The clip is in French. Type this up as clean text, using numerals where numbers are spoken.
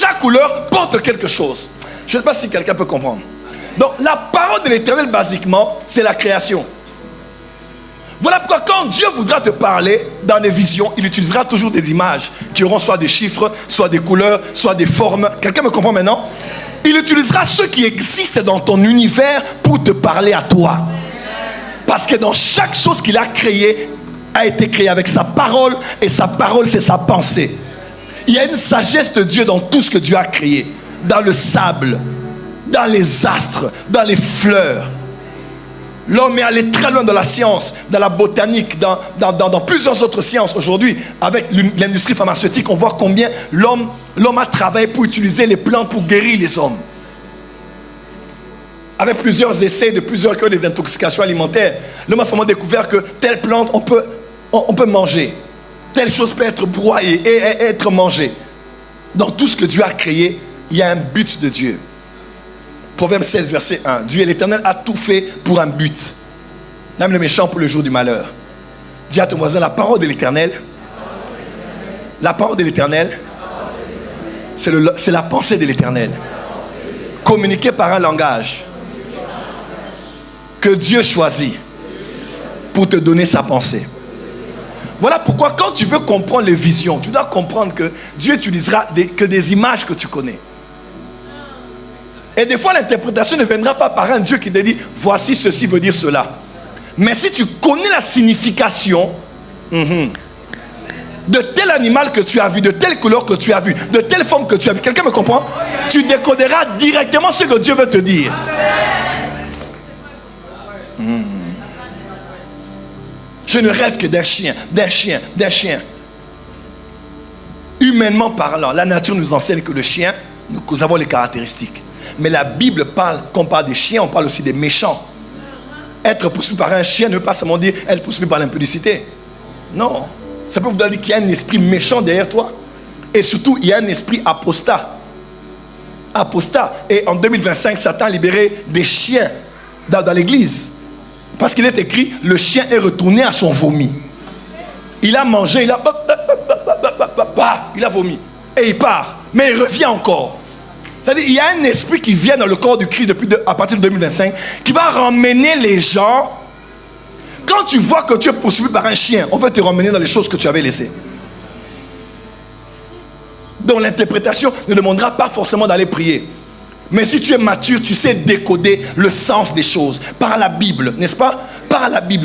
chaque couleur porte quelque chose. Je ne sais pas si quelqu'un peut comprendre. Donc la parole de l'Éternel, basiquement, c'est la création. Voilà pourquoi quand Dieu voudra te parler dans des visions, il utilisera toujours des images qui auront soit des chiffres, soit des couleurs, soit des formes. Quelqu'un me comprend maintenant? Il utilisera ceux qui existent dans ton univers pour te parler à toi. Parce que dans chaque chose qu'il a créée, a été créée avec sa parole, et sa parole, c'est sa pensée. Il y a une sagesse de Dieu dans tout ce que Dieu a créé. Dans le sable, dans les astres, dans les fleurs. L'homme est allé très loin dans la science, dans la botanique, dans plusieurs autres sciences. Aujourd'hui, avec l'industrie pharmaceutique, on voit combien l'homme a travaillé pour utiliser les plantes pour guérir les hommes. Avec plusieurs essais de plusieurs cas des intoxications alimentaires, l'homme a vraiment découvert que telle plante, on peut manger. Telle chose peut être broyée et être mangée. Dans tout ce que Dieu a créé, il y a un but de Dieu. Proverbe 16, verset 1. Dieu l'Éternel a tout fait pour un but. Même le méchant pour le jour du malheur. Dis à ton voisin, la parole de l'Éternel. La parole de l'Éternel, c'est la pensée de l'Éternel. Communiquée par un langage que Dieu choisit pour te donner sa pensée. Voilà pourquoi quand tu veux comprendre les visions, tu dois comprendre que Dieu utilisera que des images que tu connais. Et des fois, l'interprétation ne viendra pas par un Dieu qui te dit, voici ceci veut dire cela. Mais si tu connais la signification de tel animal que tu as vu, de telle couleur que tu as vu, de telle forme que tu as vu, quelqu'un me comprend? Tu décoderas directement ce que Dieu veut te dire. Je ne rêve que d'un chien, d'un chien, d'un chien. Humainement parlant, la nature nous enseigne que le chien, nous avons les caractéristiques. Mais la Bible parle, quand on parle des chiens, on parle aussi des méchants. Être poursuivi par un chien ne veut pas seulement dire être poursuivi par l'impudicité. Non. Ça peut vous dire qu'il y a un esprit méchant derrière toi. Et surtout, il y a un esprit apostat. Apostat. Et en 2025, Satan a libéré des chiens dans l'église. Parce qu'il est écrit, le chien est retourné à son vomi. Il a mangé, il a vomi. Et il part. Mais il revient encore. C'est-à-dire, il y a un esprit qui vient dans le corps du Christ à partir de 2025, qui va ramener les gens. Quand tu vois que tu es poursuivi par un chien, on veut te ramener dans les choses que tu avais laissées. Donc l'interprétation ne demandera pas forcément d'aller prier. Mais si tu es mature, tu sais décoder le sens des choses par la Bible, n'est-ce pas? Par la Bible.